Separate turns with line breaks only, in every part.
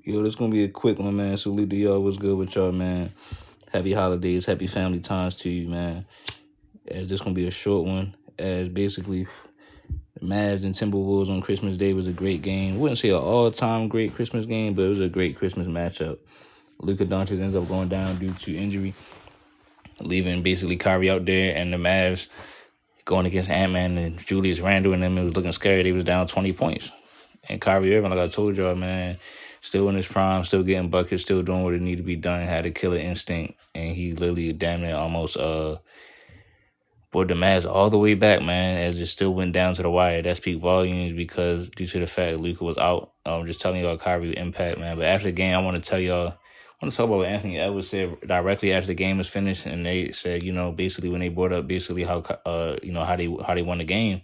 Yo, this gonna be a quick one, man. Salute to y'all. What's good with y'all, man? Happy holidays, happy family times to you, man. As this gonna be a short one, as basically the Mavs and Timberwolves on Christmas Day was a great game. Wouldn't say an all-time great Christmas game, but it was a great Christmas matchup. Luka Doncic ends up going down due to injury, leaving basically Kyrie out there, and the Mavs going against Ant-Man and Julius Randle and them. It was looking scary. They was down 20 points. And Kyrie Irving, like I told y'all, man, still in his prime, still getting buckets, still doing what it needed to be done, had a killer instinct, and he literally damn near almost brought the Mavs all the way back, man, as it still went down to the wire. That speaks volumes because due to the fact Luka was out. I'm just telling y'all Kyrie impact, man. But after the game, I want to tell y'all, I want to talk about what Anthony Edwards said directly after the game was finished, and they said, basically when they brought up basically how how they won the game.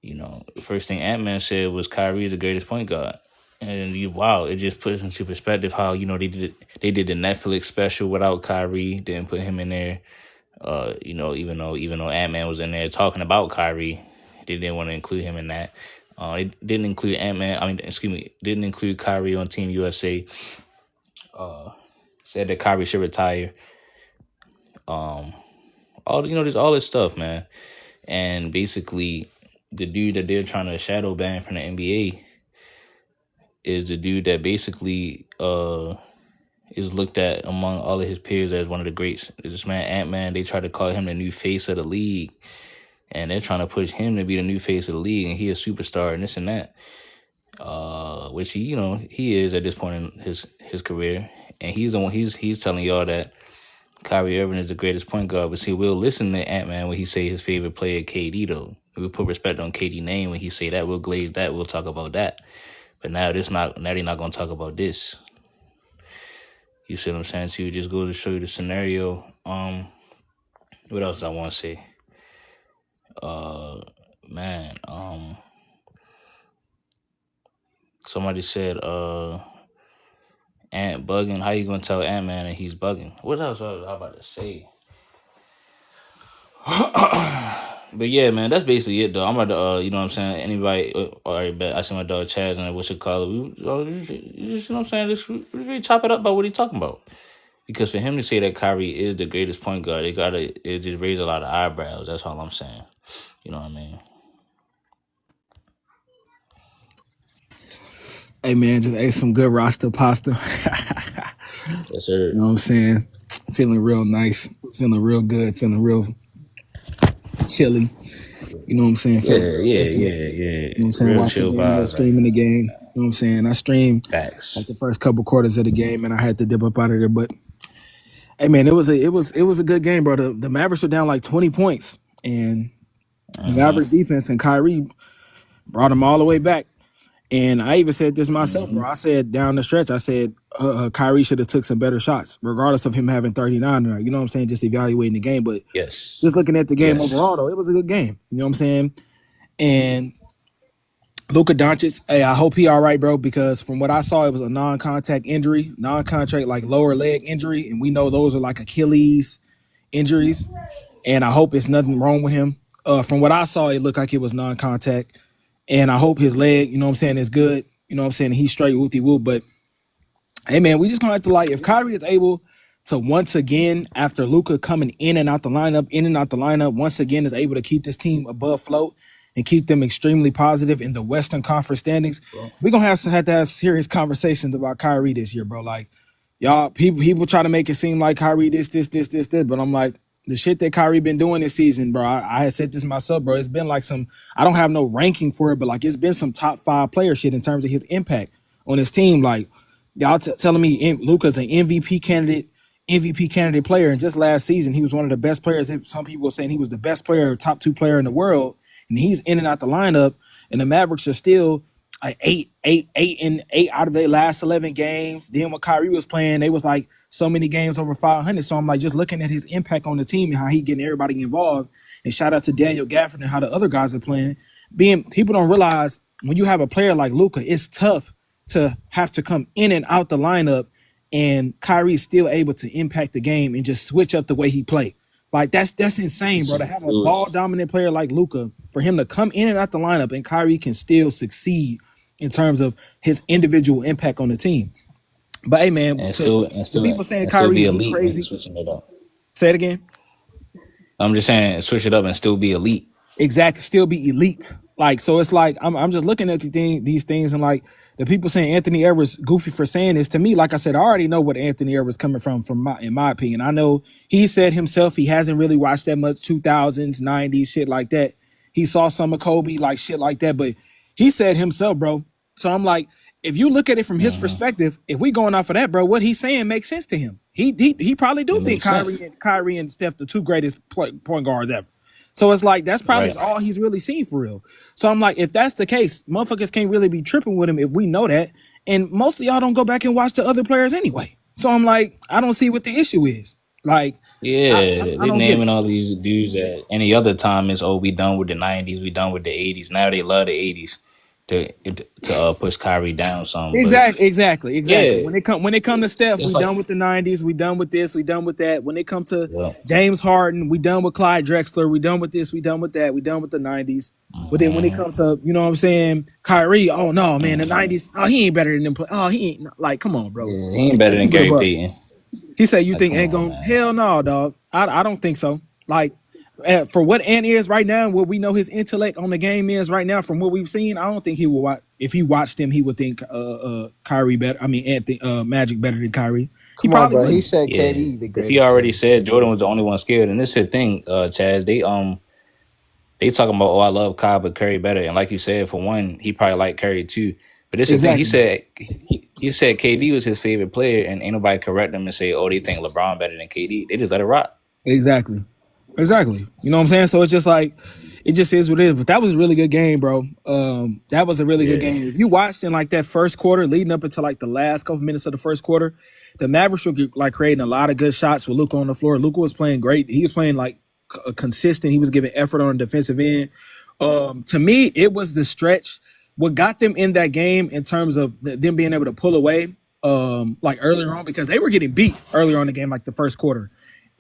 The first thing Ant-Man said was Kyrie is the greatest point guard. And wow, it just puts into perspective how, they did the Netflix special without Kyrie, didn't put him in there. Even though Ant-Man was in there talking about Kyrie, they didn't want to include him in that. They didn't include didn't include Kyrie on Team USA. Said that Kyrie should retire. There's all this stuff, man. And basically, the dude that they're trying to shadow ban from the NBA is the dude that basically is looked at among all of his peers as one of the greats. This man, Ant-Man, they try to call him the new face of the league. And they're trying to push him to be the new face of the league, and he a superstar and this and that. Which he is at this point in his career. And he's the one he's telling y'all that Kyrie Irving is the greatest point guard. But see, we'll listen to Ant-Man when he say his favorite player, KD, though. We'll put respect on KD name when he say that. We'll glaze that. We'll talk about that. But now they're not gonna talk about this. You see what I'm saying? So just go to show you the scenario. What else I want to say? Man, somebody said, Ant bugging. How you gonna tell Ant-Man that he's bugging? What else was I about to say? But yeah, man, that's basically it, though. I'm about to, you know what I'm saying? Anybody, all right, bet. I see my dog Chaz and what's it called? You know what I'm saying? Just really chop it up about what he's talking about. Because for him to say that Kyrie is the greatest point guard, it just raised a lot of eyebrows. That's all I'm saying. You know what I mean?
Hey man, just ate some good roster pasta.
Yes, sir.
You know what I'm saying? Feeling real nice, feeling real good, feeling real chilly. You know what I'm saying?
Yeah,
You know what I'm saying?
Real
Watch the
chill
game, I was
vibes.
streaming the game. You know what I'm saying? I streamed
Facts.
like the first couple quarters of the game, and I had to dip up out of there. But hey man, it was a good game, bro. The Mavericks were down like 20 points, and the Mavericks defense and Kyrie brought them all the way back. And I even said this myself, bro. I said down the stretch, I said Kyrie should have took some better shots, regardless of him having 39 or, you know what I'm saying, just evaluating the game. But
Yes.
just looking at the game overall, though, it was a good game. You know what I'm saying? And Luka Doncic, hey, I hope he all right, bro, because from what I saw, it was a non-contact injury, non-contact like lower leg injury, and we know those are like Achilles injuries. And I hope it's nothing wrong with him. From what I saw, it looked like it was non-contact. And I hope his leg, you know what I'm saying, is good. You know what I'm saying? He's straight whoopty-whoop. But, hey, man, we just going to have to, like, if Kyrie is able to once again, after Luka coming in and out the lineup, once again is able to keep this team above float and keep them extremely positive in the Western Conference standings, we're going to have to have serious conversations about Kyrie this year, bro. Like, y'all, people try to make it seem like Kyrie this. But I'm like, the shit that Kyrie been doing this season, bro, I had said this myself, bro. It's been like I don't have no ranking for it, but like it's been some top 5 player shit in terms of his impact on his team. Like y'all telling me Luka's an MVP candidate player, and just last season he was one of the best players. Some people were saying he was the best player, top 2 player in the world, and he's in and out the lineup, and the Mavericks are still like eight out of their last 11 games. Then when Kyrie was playing, they was like so many games over 500. So I'm like just looking at his impact on the team and how he getting everybody involved. And shout out to Daniel Gafford and how the other guys are playing. People don't realize when you have a player like Luka, it's tough to have to come in and out the lineup, and Kyrie's still able to impact the game and just switch up the way he play. Like that's insane, bro. To have a ball dominant player like Luka, for him to come in and out the lineup and Kyrie can still succeed in terms of his individual impact on the team. But hey, man,
and
to
still and
the
still
people saying
and still
Kyrie
be
is
elite when he's
crazy,
switching it up.
say it again.
I'm just saying, switch it up and still be elite.
Exactly, still be elite. Like, so it's like I'm just looking at these things, and like the people saying Anthony Edwards goofy for saying this to me. Like I said, I already know what Anthony Edwards coming from in my opinion. I know he said himself he hasn't really watched that much 2000s, 90s shit like that. He saw some of Kobe, like shit like that, but he said himself, bro. So I'm like, if you look at it from his
Mm-hmm.
perspective, if we going off of that, bro, what he's saying makes sense to him. He probably do
It
think
makes sense,
Kyrie and Steph the two greatest point guards ever. So it's like that's probably
right?
all he's really seen for real. So I'm like, if that's the case, motherfuckers can't really be tripping with him if we know that. And most of y'all don't go back and watch the other players anyway. So I'm like, I don't see what the issue is. Like,
Yeah,
I
they
don't get
naming
it.
all these dudes that any other time is we done with the '90s, we done with the '80s. Now they love the '80s to push Kyrie down some, but
Exactly.
yeah,
When it come to Steph,
it's
we
like
done with the '90s. We done with this. We done with that. When it come to
yeah,
James Harden, we done with Clyde Drexler. We done with this. We done with that. We done with the '90s. But then when it
mm-hmm,
comes to you know what I'm saying, Kyrie, oh no man, the
mm-hmm.
'90s. Oh he ain't better than them. Oh he ain't like come on, bro.
Yeah, he ain't better
Let's
than
keep it a
Gary
buck.
Payton.
He said, "You
Like,
think
come
Ant
on,
going
man.
hell no, dog? I don't think so. Like for what Ant is right now, what we know his intellect on the game is right now, from what we've seen, I don't think he will watch. If he watched him, he would think Kyrie better. I mean, Anthony Magic better than Kyrie. He
Come on,
probably
bro. He
wouldn't.
said
Yeah,
KD the
because he
greatest
already
player.
said Jordan was the only one skilled, and this is the thing, Chaz. They talking about I love Kyle, but Curry better, and like you said, for one, he probably like Curry too. But this is the thing,
Exactly.
he said KD was his favorite player, and ain't nobody correct him and say they think LeBron better than KD. They just let it rock.
Exactly. Exactly. You know what I'm saying? So it's just like it just is what it is. But that was a really good game, bro. That was a really good
Yeah,
game. If you watched in like that first quarter, leading up until like the last couple minutes of the first quarter, the Mavericks were like creating a lot of good shots with Luka on the floor. Luka was playing great. He was playing like consistent. He was giving effort on the defensive end. To me, it was the stretch. What got them in that game in terms of them being able to pull away, like earlier on, because they were getting beat earlier on in the game, like the first quarter.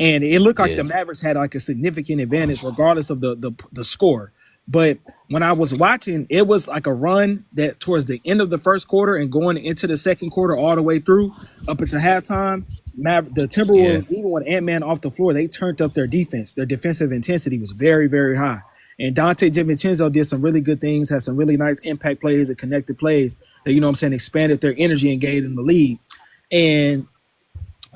And it looked like
yeah,
the Mavericks had like a significant advantage regardless of the score. But when I was watching, it was like a run that towards the end of the first quarter and going into the second quarter all the way through up until halftime. The
yeah,
Timberwolves, even with Ant-Man off the floor, they turned up their defense. Their defensive intensity was very, very high. And Dante DiVincenzo did some really good things, had some really nice impact plays and connected plays that, you know what I'm saying, expanded their energy and gave them the lead. And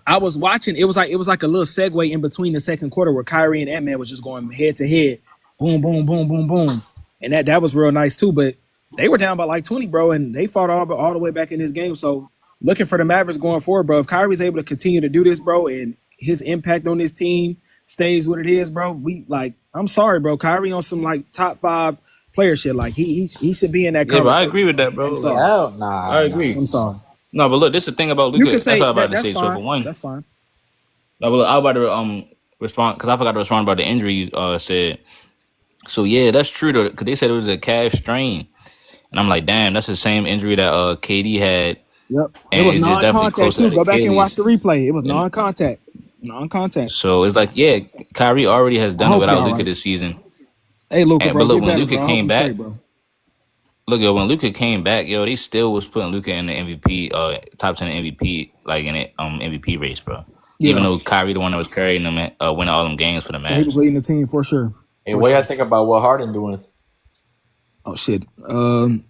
I was watching. It was like a little segue in between the second quarter where Kyrie and Ant-Man was just going head to head, boom, boom, boom, boom, boom, and that was real nice too. But they were down by like 20, bro, and they fought all the way back in this game. So looking for the Mavericks going forward, bro. If Kyrie's able to continue to do this, bro, and his impact on this team stays what it is, bro, we like. I'm sorry, bro. Kyrie on some like top 5 player shit. Like he should be in that
yeah. But I
conversation,
agree with
bro.
that, bro.
I'm
Like
sorry.
Hell
I
nah, nah.
agree.
I'm sorry.
No, but look, this is the thing about
You can
Luca. That's
say
what I'm about
that.
to
That's
say. So for
fine.
one,
That's fine.
no, but look, I was about to respond because I forgot to respond about the injury you said. So yeah, that's true though, because they said it was a calf strain, and I'm like, damn, that's the same injury that KD had,
Yep. It
and
was
it's just definitely
non-contact
close to
too.
that
Go back and watch
Achilles.
the replay. It was
And
non-contact. Non-contact.
so it's like, yeah, Kyrie already has
I
done it
hope he
without
all
Luca
right.
this season.
Hey, Luca,
And but
bro,
look,
get
when
better,
Luca
bro. I hope
came
you
back,
straight, bro.
look, yo, when Luca came back, yo, they still was putting Luca in the MVP, top 10 MVP, like in the MVP race, bro. Even
Yeah.
though Kyrie the one that was carrying them, winning all them games for the
He was
Mavs.
leading the team for sure.
Hey,
For
what
sure.
y'all think about what Harden doing?
Oh shit.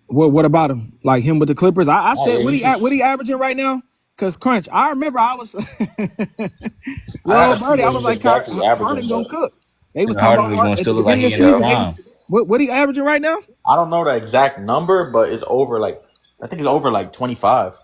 What about him? Like him with the Clippers? I
Oh
said
yeah, he should.
what he averaging right now? Cause Crunch, I remember I was
I
Yo,
gotta see
Birdie, I
what
was
he's
like
exactly averaging,
Harden gonna
but
cook. They was
Yeah,
talking
Harden
about
is
Harden
going to
at the
still look like
beginning
he
of
in
the
his
season.
prime.
What he averaging right now?
I don't know the exact number, but it's over like I think it's over like 25.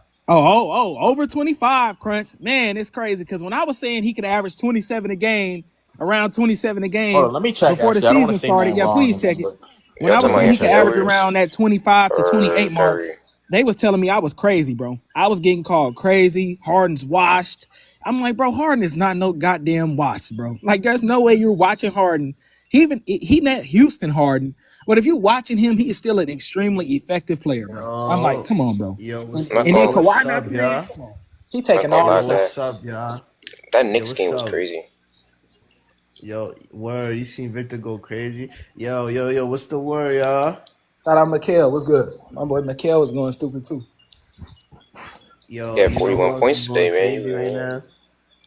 Over 25, Crunch. Man, it's crazy. Because when I was saying he could average 27 a game, around 27 a
Hold
game
on, let me check.
before the
Actually, I don't want
season
to say
started,
nothing
yeah,
wrong.
please check it.
Remember?
When
Y'all
I
talking
was
about
saying he could
Anthony
average
Edwards
around that 25 to
or
28 mark,
Kyrie?
they was telling me I was crazy, bro. I was getting called crazy. Harden's washed. I'm like, bro, Harden is not no goddamn washed, bro. Like, there's no way you're watching Harden. He not Houston Harden, but if you're watching him, he is still an extremely effective player, bro. I'm like,
Yo,
come on, bro.
yo,
I'm not
And then
gonna,
what's
Kawhi not
up,
playing.
y'all?
Come on, he
I'm not
taking
gonna
all
lie.
the
Yo,
shots.
what's up, y'all?
That
Yo,
Knicks
what's
game was
up?
crazy.
Yo, word, you seen Victor go crazy? Yo, what's the word, y'all?
Shout out Mikhail. What's good? My boy Mikhail was going stupid too.
Yo,
Yeah,
you know who
41
else is
points
going
today,
crazy right
man.
now?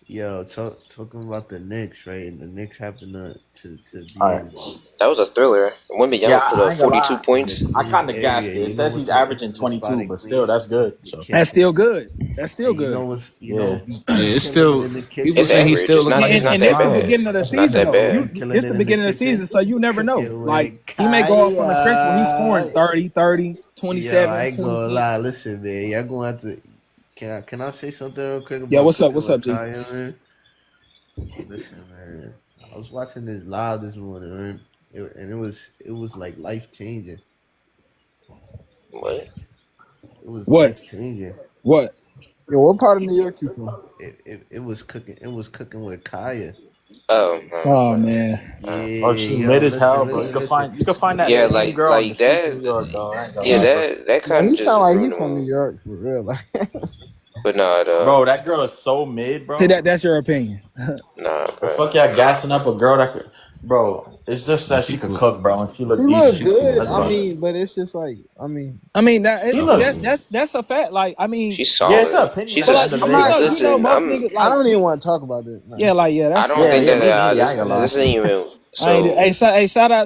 Yo, talking about the Knicks, right? And the Knicks happen to
All
be
right.
in
That was a thriller.
Yeah,
Wembanyama put
I
up
ain't gonna
42
lie.
in the
points.
I
same
kind of gassed
area.
it. It
You know
says
what's
he's
an
averaging
intimate spot
22,
in
but still,
Queens?
that's good.
The
So
That's
kitchen.
still good. That's still
And you
good.
know what's
yeah,
be
Yeah, it's
killing it
still
in the
people
It's
kitchen.
say he
average.
still
It's
look
not.
like
It's
And,
he's
not
and
that
this the
prime.
bad.
beginning of the
It's not
season
that
though.
You know
bad.
who
You
killing
this
it
the
in the
beginning of the
kitchen?
season, so you never know.
Cooking
Like
with
he may go off on a stretch where he's scoring
Kaya.
30, 30,
Yo,
27,
I ain't gonna lie.
26.
Listen, man, y'all gonna have to. Can I say something real quick
Yeah,
about
what's up?
cooking
What's up,
with
G?
Kaya, man? Listen, man. I was watching this live this morning, man, and it was like life changing.
What?
It was
What?
life changing.
What?
Yo, what part of New York you from?
It was cooking. It was cooking with Kaya.
Oh,
Oh man.
Yeah,
bro, she mid
yo,
as hell,
listen,
bro.
listen, listen.
You could find that
yeah,
same girl on the
like
streets of
that.
New York, though. I ain't gonna
Yeah,
lie, bro.
that
Yeah,
kind of
he
just
sound like he
ruined the
from New
mood.
York for real. Like,
But nah, dog.
Bro, that girl is so mid,
See
bro.
that's your opinion.
Nah,
The
bro.
fuck y'all gassing up a girl that could, bro? It's just that she could
People,
cook, bro, and she
she
look
look
decent.
people.
good.
That's
I
about it.
mean, but it's just like,
I mean
She look.
that's a fact. Like I mean,
She's
Yeah, it's
solid.
an opinion
She's
at
a.
but
the
like
end of the
I'm
day.
not.
That's
you know
Listen,
most niggas
I
like
don't even want to talk about it. Nah.
yeah, like yeah,
I
that's
don't
yeah,
think
that's
yeah,
that.
me neither. I ain't gonna lie.
This ain't even.
I ain't
So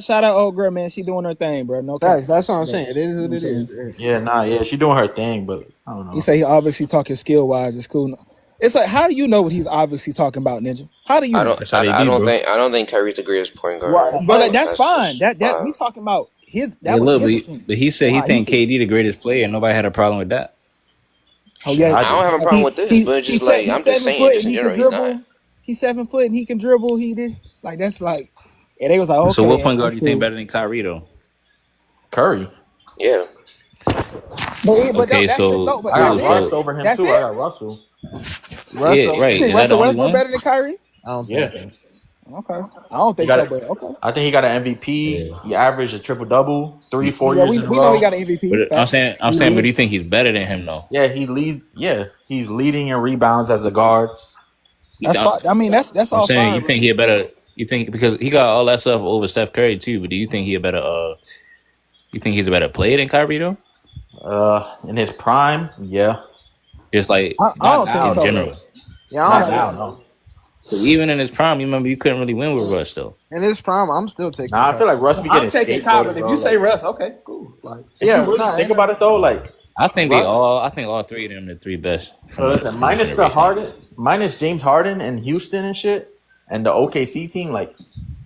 shout out old girl, man. She doing her thing, bro. No cap.
Facts. That's what I'm
Bro.
saying. It is
You know what
what
I'm
it is.
saying?
Straight.
Yeah, nah, yeah, she doing her thing, but I don't
He
know.
say he obviously talking skill wise. It's cool. It's like how do you know what he's obviously talking about, Ninja? How do you
I
know?
don't.
That's how they
I
be,
don't
bro.
think. I don't think Kyrie's the greatest point guard.
Why?
But like,
But
that's
That's
fine.
just
That we
wow.
talking about his.
Hey,
That was
look,
his opinion.
but he said he
Why he
think
could?
KD the greatest player, and nobody had a problem with that.
Oh
Shit,
yeah,
I
I
do.
don't have a problem with this, but
he
just
said
like
he's
I'm just
7 foot
saying, just
and
in
he can
general, he's not.
dribble. He's 7 foot and he can dribble. He did like that's like, and they was like
So what
okay,
point guard
that's
do you think
cool.
better than Kyrie though?
Curry.
Yeah,
But no,
Okay,
that's the
so
no, but
I
that's
cool.
got
it.
Russ
So
over him
That's
too. I
it.
got Russell.
yeah,
Russell,
You
right.
think
Is that the
Russell
only
Westbrook
one?
better than Kyrie?
I don't think
Yeah,
so.
Okay, I don't
he
think
got
so,
it.
but okay.
I think he got an MVP.
Yeah.
He averaged a triple double, three,
Yeah.
4 years in a
We know he
row.
got an MVP.
But
Facts.
I'm
He
saying, but do you
leads.
think he's better than him though?
Yeah, he leads. Yeah, he's leading in rebounds as a guard.
You
That's
th-
fine. I mean, that's
I'm
all
saying
fine,
you think
bro.
he a better. You think because he got all that stuff over Steph Curry too, but do you think he a better? You think he's a better player than Kyrie though?
In his prime, yeah.
Just like
I
Not
don't think
now
in
so,
though.
bro.
general.
Yeah, I
I
don't
Not
don't.
think
now,
so.
no.
So even in his prime, you remember you couldn't really win with Russ though.
In his prime, I'm still taking
Nah, I feel like
Kyrie.
Russ be
I'm
getting
taking Kai, but
scapegoated,
if you
bro.
say
Like,
Russ, okay, cool. Like
if you
Yeah,
really
no,
think about it though, like
I think they
Russ.
all. I think all three of them the three best
So
from
listen,
this
minus the
generation.
Harden, minus James Harden and Houston and shit, and the OKC team, like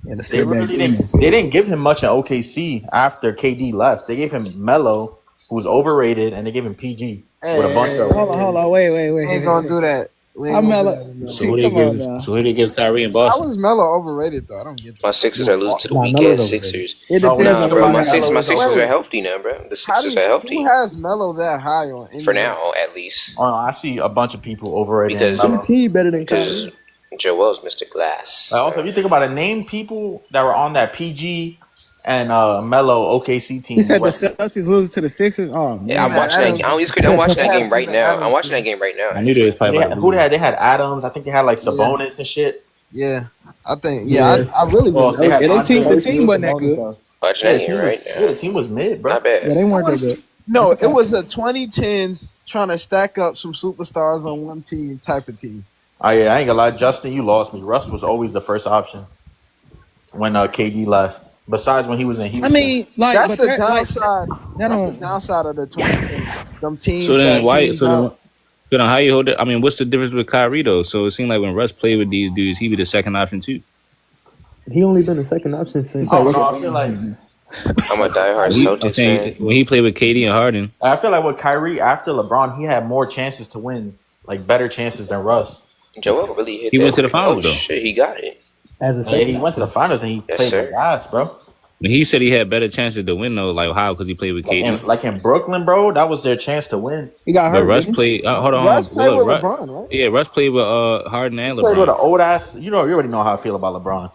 yeah, the
they
step back
really didn't.
demons.
They didn't give him much in OKC after KD left. They gave him Melo, who's overrated, and they gave him PG with a bunch of.
Hold on, wait, wait,
we
wait,
ain't gonna
wait.
do that. We ain't
I'm
gonna do
Melo.
that to
So
Melo.
who
See,
they
come on
give?
now.
So who they give Kyrie and
How
Boston?
was Melo overrated though? I don't get
My
that.
Sixers are losing to the
Nah,
weak
Melo's
ass
overrated.
Sixers.
It
No, we
depends
Nah,
on
still
bro,
who
think
you
my
got.
six
Melo
my
is
Sixers are
Wait,
overrated.
healthy now, bro. The
how do
Sixers are
you, who
healthy
has Melo that high on
for
anywhere?
now, at least,
Oh, no, I see a bunch of people overrating
because
Melo.
He better than
because
Kyrie.
Joel's Mr. Glass.
Also, if you think about it, name people that were on that PG and Melo OKC
You
team.
said the
What?
Celtics losing to the Sixers. Oh
Yeah, I'm
Steven
man,
watching that.
Adams.
I it's crazy. I'm watching
They
that
had
game right
Steven
now. I'm
Adams
watching that
too.
game right now,
I knew they
actually.
was probably
They
about to
had, who they
lose.
had? They had Adams. I think they had like
Yeah,
Sabonis and shit.
yeah. I think. Yeah,
yeah,
I really
Well,
been.
they had
yeah.
Andre.
The
First
team
year
wasn't that
Sabonis
good.
though.
Watching
Yeah,
that
the
game
team
right
was
now.
the team was mid, bro.
Not bad.
Yeah, they
It
weren't that
was
good. It's
no. It
okay.
was a 2010s trying to stack up some superstars on one team type of team.
Oh yeah, I ain't gonna lie, Justin, you lost me. Russ was always the first option when KD left. Besides when he was in
I
Houston.
mean, like,
That's
but
the
that like
downside.
that
That's the
don't.
downside of the 2010s. Them
So
teams
then
that
why?
teamed up.
So then how you hold it? I mean, what's the difference with Kyrie though? So it seemed like when Russ played with these dudes, he be the second option too.
He only been a second option
He
since.
said,
I don't
"What's
know.
up?"
I feel like
I'm a diehard
I'm
Celtics fan.
saying when he played with KD and Harden,
with Kyrie after LeBron, he had more chances to win, like better chances than Russ.
Joel really hit
he went to the
that. Oh
finals though.
shit, he got it.
As a
And yeah,
second
he went to the
option.
finals and he
Yes,
played like
sir.
ass, bro.
And he said he had better chances to win though. Like how? Because he played with KD.
Like in Brooklyn, bro, that was their chance to win.
He got
But
hurt,
Russ
didn't he?
played. Hold
Russ
on.
played
Look,
with LeBron, right?
yeah, Russ played with Harden
He
and
played with
LeBron.
an old ass. You know, you already know how I feel about LeBron.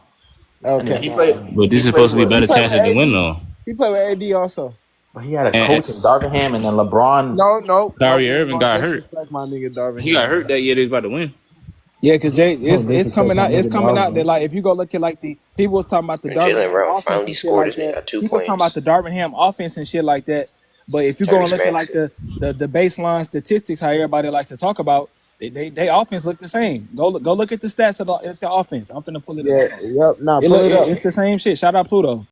And then
Okay.
he played.
But
He
these are
played
supposed to be
with.
He
better
played with
chances to win
AD.
though.
He played with AD also.
But he had a
And
coach in Darvingham, and then LeBron.
No, no, no.
Kyrie
We ain't
Irving
gonna
got hurt.
disrespect my nigga Darvin
He got
Ham.
hurt that year. They was about to win.
Yeah, because Jay,
Don't
it's
disrespect
coming
my
out. It's
nigga
coming
dog,
out that
man.
like if you go look at like the people was talking about the
And Jalen
Darvingham
Brown
offense
finally
and shit
scored
like
his nigga
that.
got 2
People was talking about
points.
the Darvingham offense and shit like that. But if you go and
Tyrese
look at like
Maxey.
the baseline statistics, how everybody likes to talk about, they offense look the same. Go look at the stats of the offense. I'm finna pull it up.
Yeah,
Hold on.
yep. Nah, pull it up.
It's the same shit. Shout out Pluto.